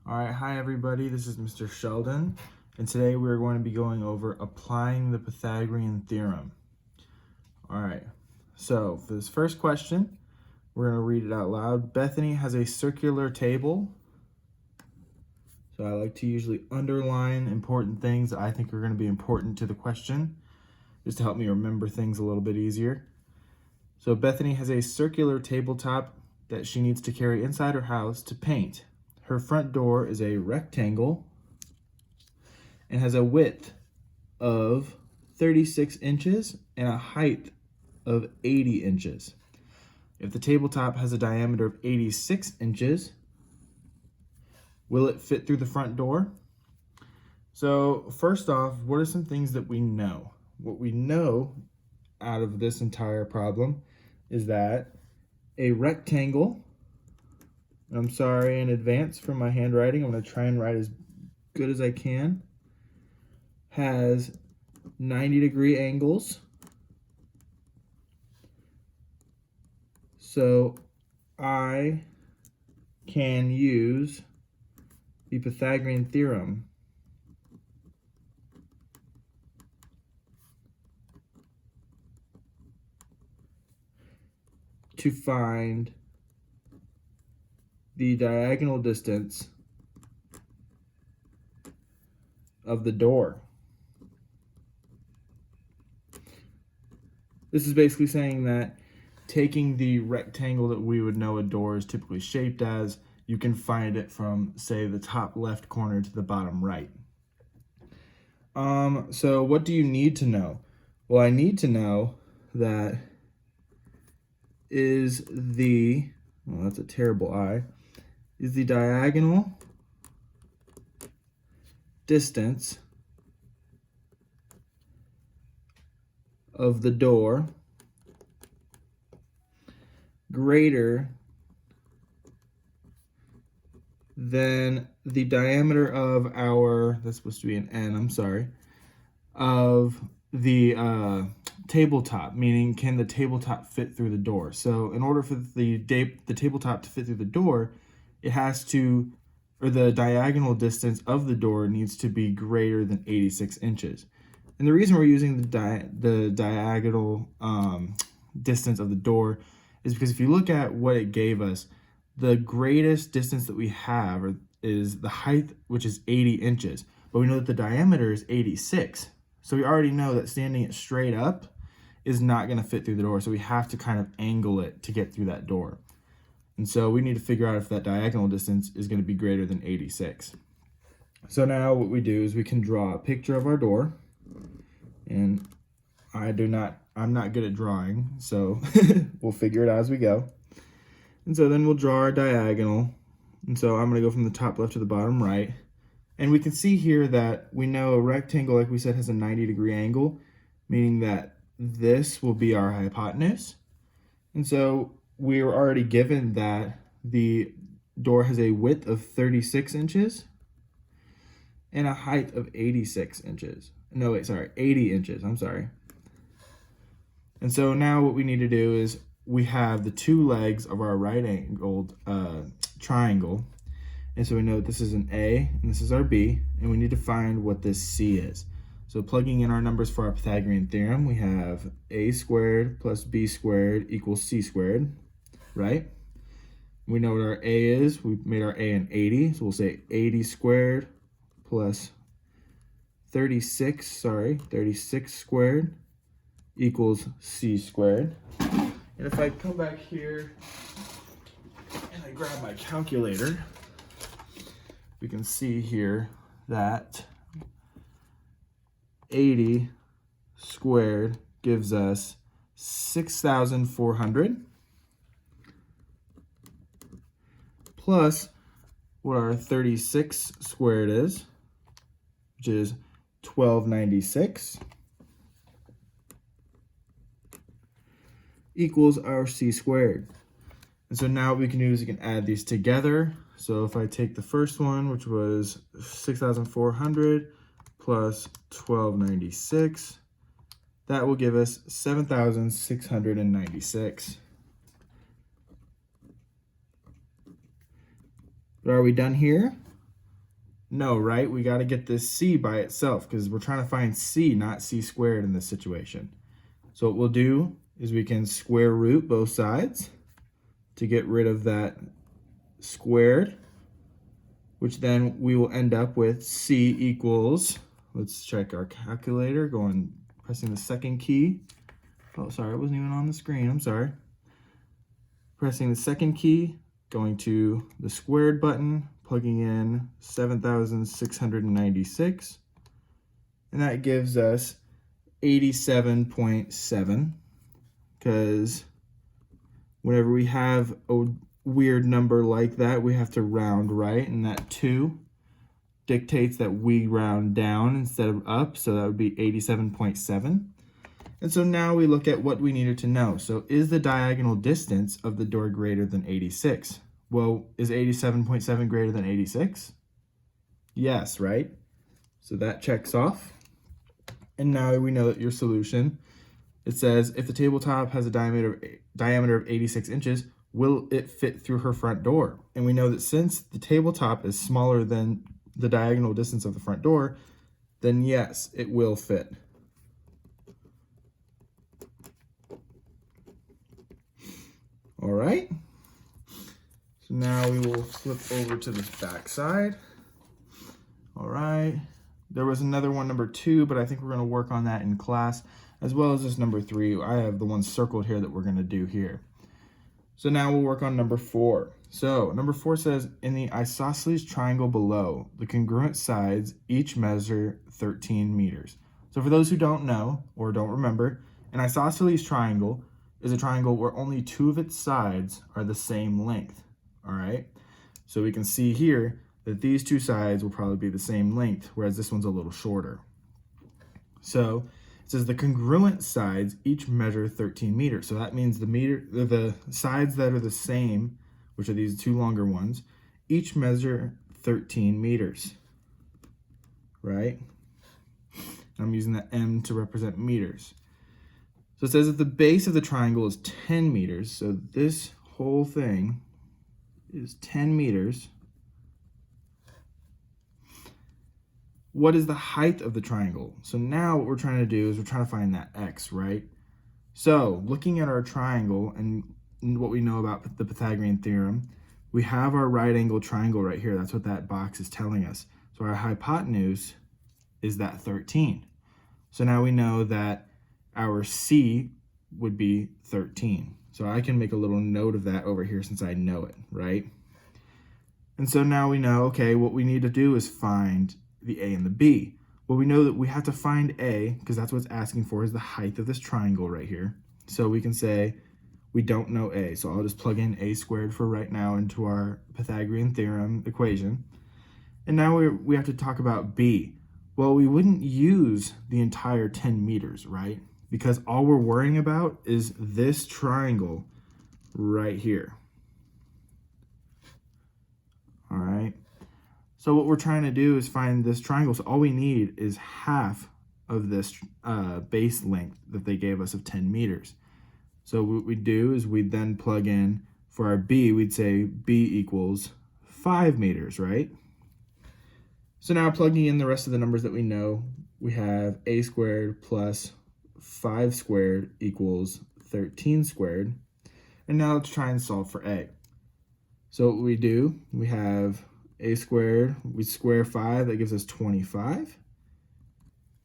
All right, hi everybody, this is Mr. Sheldon, and today we're going to be going over applying the Pythagorean Theorem. All right, so for this first question, we're going to read it out loud. Bethany has a circular table. So I like to usually underline important things that I think are going to be important to the question, just to help me remember things a little bit easier. So Bethany has a circular tabletop that she needs to carry inside her house to paint. Her front door is a rectangle and has a width of 36 inches and a height of 80 inches. If the tabletop has a diameter of 86 inches, will it fit through the front door? So first off, what are some things that we know? What we know out of this entire problem is that a rectangle, I'm sorry in advance for my handwriting, I'm going to try and write as good as I can, has 90-degree angles. So I can use the Pythagorean theorem to find the diagonal distance of the door. This is basically saying that taking the rectangle that we would know a door is typically shaped as, you can find it from, say, the top left corner to the bottom right. So what do you need to know? Well, I need to know that is the, well, that's a terrible I, is the diagonal distance of the door greater than the diameter of our, that's supposed to be an N, I'm sorry, of the tabletop, meaning can the tabletop fit through the door? So in order for the tabletop to fit through the door, it has to, or the diagonal distance of the door needs to be greater than 86 inches. And the reason we're using the diagonal distance of the door is because if you look at what it gave us, the greatest distance that we have is the height, which is 80 inches. But we know that the diameter is 86. So we already know that standing it straight up is not going to fit through the door. So we have to kind of angle it to get through that door. And so we need to figure out if that diagonal distance is going to be greater than 86. So now what we do is we can draw a picture of our door. And I'm not good at drawing, so we'll figure it out as we go. And so then we'll draw our diagonal. And so I'm going to go from the top left to the bottom right. And we can see here that we know a rectangle, like we said, has a 90-degree angle, meaning that this will be our hypotenuse. And so we were already given that the door has a width of 36 inches and a height of 86 inches. No, wait, sorry, 80 inches, I'm sorry. And so now what we need to do is we have the two legs of our right-angled triangle. And so we know that this is an A and this is our B, and we need to find what this C is. So plugging in our numbers for our Pythagorean theorem, we have A squared plus B squared equals C squared, right? We know what our A is. We made our A an 80, so we'll say 80 squared plus 36 squared equals C squared. And if I come back here and I grab my calculator, we can see here that 80 squared gives us 6,400 plus what our 36 squared is, which is 1296, equals our C squared. And so now what we can do is we can add these together. So if I take the first one, which was 6,400 plus 1296, that will give us 7,696. But are we done here? No, right? We got to get this c by itself because we're trying to find c, not c squared in this situation. So what we'll do is we can square root both sides to get rid of that squared, which then we will end up with c equals, let's check our calculator, pressing the second key. Oh, sorry, it wasn't even on the screen, I'm sorry. Pressing the second key, going to the squared button, plugging in 7,696, and that gives us 87.7, because whenever we have a weird number like that, we have to round right, and that 2 dictates that we round down instead of up, so that would be 87.7. And so now we look at what we needed to know. So is the diagonal distance of the door greater than 86? Well, is 87.7 greater than 86? Yes, right? So that checks off. And now we know that your solution, it says if the tabletop has a diameter of 86 inches, will it fit through her front door? And we know that since the tabletop is smaller than the diagonal distance of the front door, then yes, it will fit. All right, so now we will flip over to the back side. All right, there was another one, number 2, but I think we're going to work on that in class, as well as this number 3. I have the one circled here that we're going to do here. So now we'll work on number 4. So number 4 says, in the isosceles triangle below, the congruent sides each measure 13 meters. So for those who don't know or don't remember, an isosceles triangle is a triangle where only 2 of its sides are the same length, all right? So we can see here that these 2 sides will probably be the same length, whereas this one's a little shorter. So it says the congruent sides each measure 13 meters. So that means the sides that are the same, which are these 2 longer ones, each measure 13 meters, right? I'm using the M to represent meters. So it says that the base of the triangle is 10 meters. So this whole thing is 10 meters. What is the height of the triangle? So now what we're trying to do is we're trying to find that x, right? So looking at our triangle and what we know about the Pythagorean theorem, we have our right angle triangle right here. That's what that box is telling us. So our hypotenuse is that 13. So now we know that our C would be 13. So I can make a little note of that over here since I know it, right? And so now we know, okay, what we need to do is find the A and the B. Well, we know that we have to find A because that's what it's asking for, is the height of this triangle right here. So we can say we don't know A. So I'll just plug in A squared for right now into our Pythagorean theorem equation. And now we have to talk about B. Well, we wouldn't use the entire 10 meters, right? Because all we're worrying about is this triangle right here. All right. So what we're trying to do is find this triangle. So all we need is half of this base length that they gave us of 10 meters. So what we do is we then plug in for our B, we'd say B equals 5 meters, right? So now plugging in the rest of the numbers that we know, we have A squared plus 5 squared equals 13 squared. And now let's try and solve for A. So what we do, we have A squared, we square 5, that gives us 25.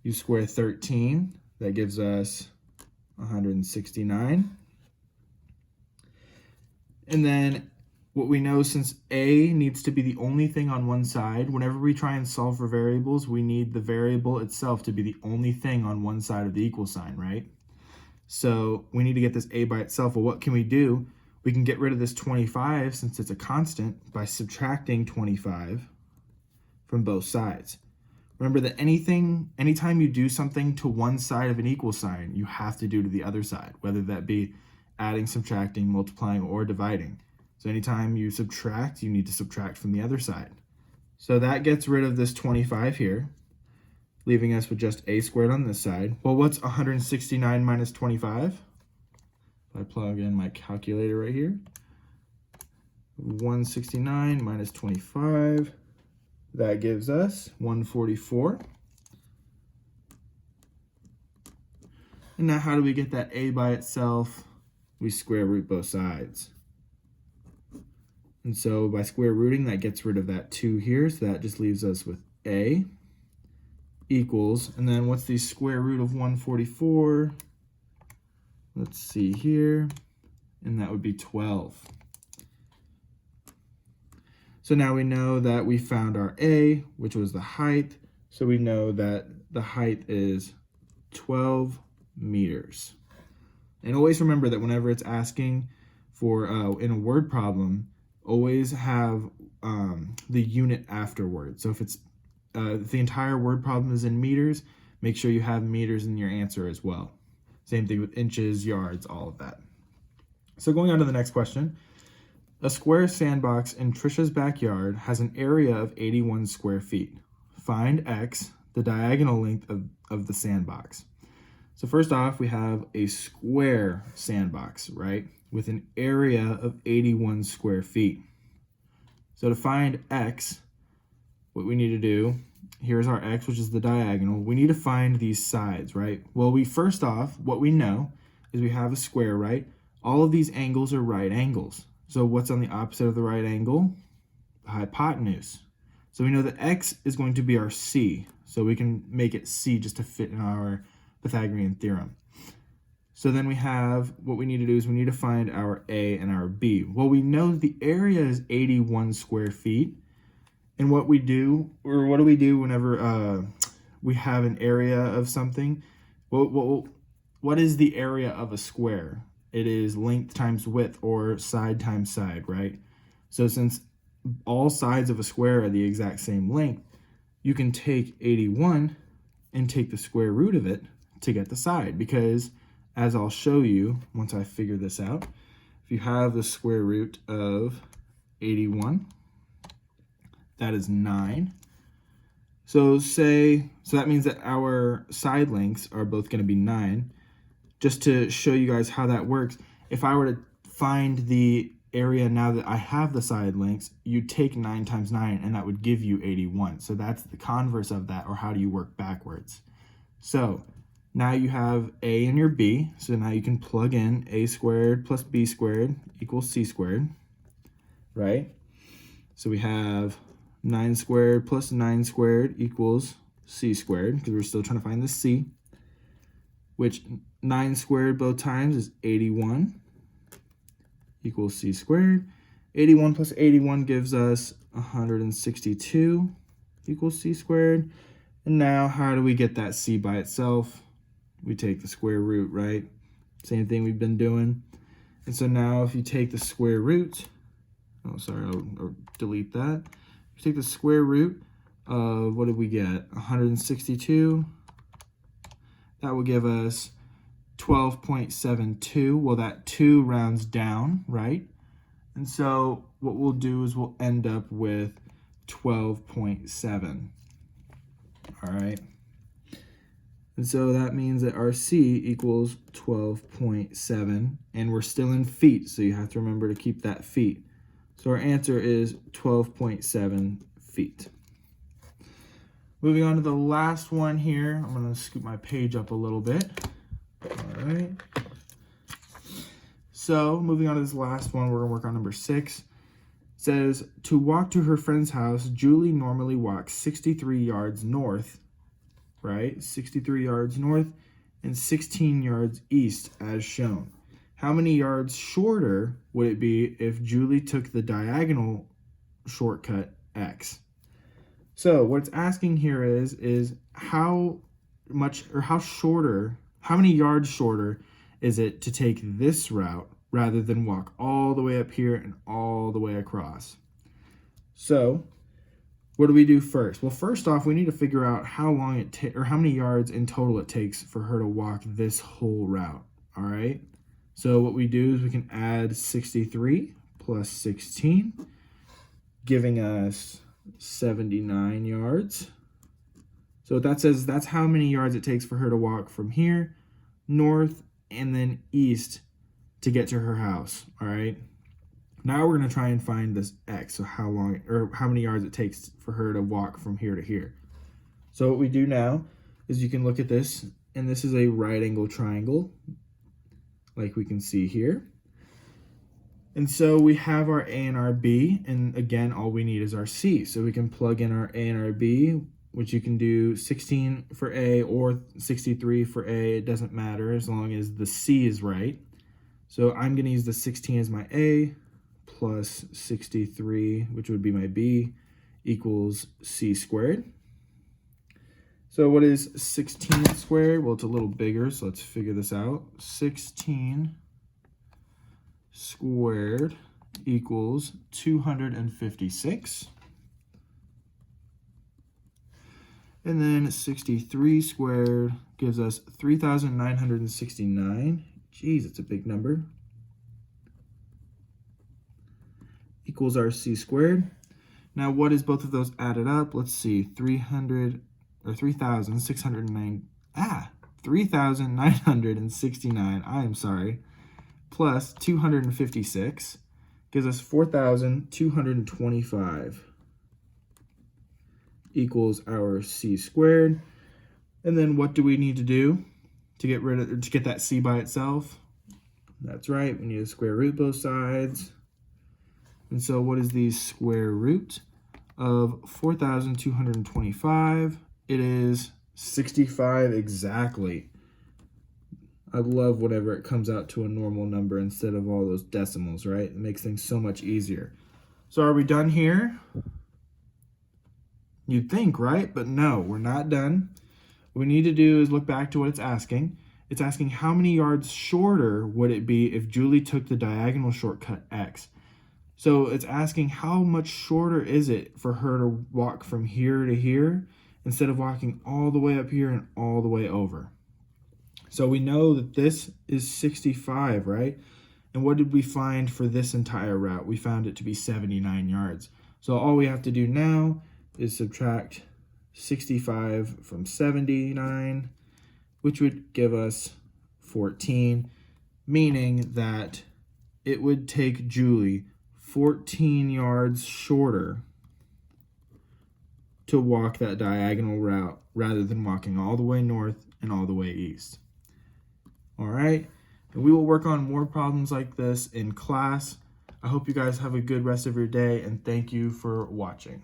You square 13, that gives us 169. And then what we know, since A needs to be the only thing on one side, whenever we try and solve for variables, we need the variable itself to be the only thing on one side of the equal sign, right? So we need to get this A by itself. Well, what can we do? We can get rid of this 25 since it's a constant by subtracting 25 from both sides. Remember that anytime you do something to one side of an equal sign, you have to do to the other side, whether that be adding, subtracting, multiplying, or dividing. So anytime you subtract, you need to subtract from the other side. So that gets rid of this 25 here, leaving us with just A squared on this side. Well, what's 169 minus 25? If I plug in my calculator right here, 169 minus 25, That gives us 144. And now how do we get that a by itself? We square root both sides. And so by square rooting, that gets rid of that 2 here. So that just leaves us with a equals, and then what's the square root of 144? Let's see here, and that would be 12. So now we know that we found our a, which was the height. So we know that the height is 12 meters. And always remember that whenever it's asking for, in a word problem, always have the unit afterward. So if it's the entire word problem is in meters, make sure you have meters in your answer as well. Same thing with inches, yards, all of that. So going on to the next question. A square sandbox in Trisha's backyard has an area of 81 square feet. Find x, the diagonal length of the sandbox. So first off, we have a square sandbox, right? With an area of 81 square feet. So to find x, what we need to do, here's our x, which is the diagonal. We need to find these sides, right? Well, first off, what we know is we have a square, right? All of these angles are right angles. So what's on the opposite of the right angle? The hypotenuse. So we know that x is going to be our c. So we can make it c just to fit in our Pythagorean theorem. So then we have, what we need to do is we need to find our a and our b. Well, we know that the area is 81 square feet. And what we do, or what do we do whenever we have an area of something? What is the area of a square? It is length times width, or side times side, right? So since all sides of a square are the exact same length, you can take 81 and take the square root of it to get the side, because as I'll show you once I figure this out, if you have the square root of 81, that is 9. So that means that our side lengths are both going to be 9. Just to show you guys how that works, if I were to find the area now that I have the side lengths, you take 9 times 9, and that would give you 81. So that's the converse of that, or how do you work backwards. So now you have a and your b, so now you can plug in a squared plus b squared equals c squared, right? So we have 9 squared plus 9 squared equals c squared, because we're still trying to find the c, which 9 squared both times is 81 equals c squared. 81 plus 81 gives us 162 equals c squared. And now how do we get that c by itself? We take the square root, right? Same thing we've been doing. And so now if you take the square root, I'll delete that. If you take the square root of, what did we get? 162. That will give us 12.72. Well, that 2 rounds down, right? And so what we'll do is we'll end up with 12.7. All right. And so that means that our c equals 12.7, and we're still in feet, so you have to remember to keep that feet. So our answer is 12.7 feet. Moving on to the last one here. I'm going to scoot my page up a little bit. All right. So moving on to this last one, we're going to work on number 6. It says, to walk to her friend's house, Julie normally walks 63 yards north, right? 63 yards north and 16 yards east as shown. How many yards shorter would it be if Julie took the diagonal shortcut x? So what it's asking here is how many yards shorter is it to take this route rather than walk all the way up here and all the way across? So what do we do first? Well, first off, we need to figure out how long or how many yards in total it takes for her to walk this whole route. All right. So what we do is we can add 63 plus 16, giving us 79 yards. So what that says, that's how many yards it takes for her to walk from here, north, and then east to get to her house, all right? Now we're going to try and find this x, so how long or how many yards it takes for her to walk from here to here. So what we do now is you can look at this, and this is a right angle triangle, like we can see here. And so we have our A and our B, and again, all we need is our C. So we can plug in our A and our B, which you can do 16 for A or 63 for A. It doesn't matter as long as the C is right. So I'm going to use the 16 as my A plus 63, which would be my B, equals C squared. So what is 16 squared? Well, it's a little bigger, so let's figure this out. 16 squared equals 256. And then 63 squared gives us 3,969. Geez, it's a big number. Equals our C squared. Now, what is both of those added up? Let's see, 3,969, I am sorry, plus 256 gives us 4,225 equals our C squared. And then what do we need to do to get that C by itself? That's right, we need to square root both sides. And so what is the square root of 4,225? It is 65 exactly. I love whenever it comes out to a normal number instead of all those decimals, right? It makes things so much easier. So are we done here? You'd think, right? But no, we're not done. What we need to do is look back to what it's asking. It's asking how many yards shorter would it be if Julie took the diagonal shortcut X. So it's asking how much shorter is it for her to walk from here to here instead of walking all the way up here and all the way over. So we know that this is 65, right? And what did we find for this entire route? We found it to be 79 yards. So all we have to do now is subtract 65 from 79, which would give us 14, meaning that it would take Julie 14 yards shorter to walk that diagonal route rather than walking all the way north and all the way east. All right, and we will work on more problems like this in class. I hope you guys have a good rest of your day, and thank you for watching.